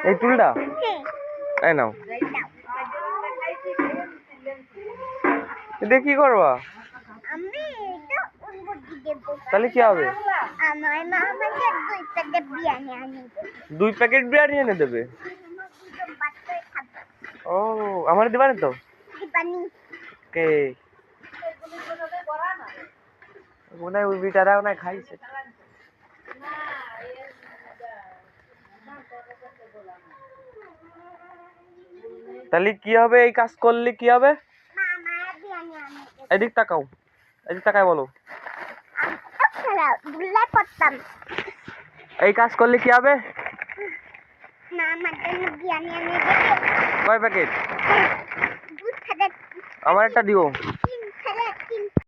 এই টুলটা এই নাও। এটা কি করবা? তাহলে কি হবে? দুই প্যাকেট বিরিয়ানি এনে দেবে? ও আমার দিবা না তো? কে মনে হয় ওই বিটারাও না খাইছে। তাহলে কি হবে এই কাজ করলে কি হবে? এদিক তাকাও, এদিক তাকায় বলো। এই কাজ করলে কি হবে? কয় প্যাকেট? আমার একটা দিও।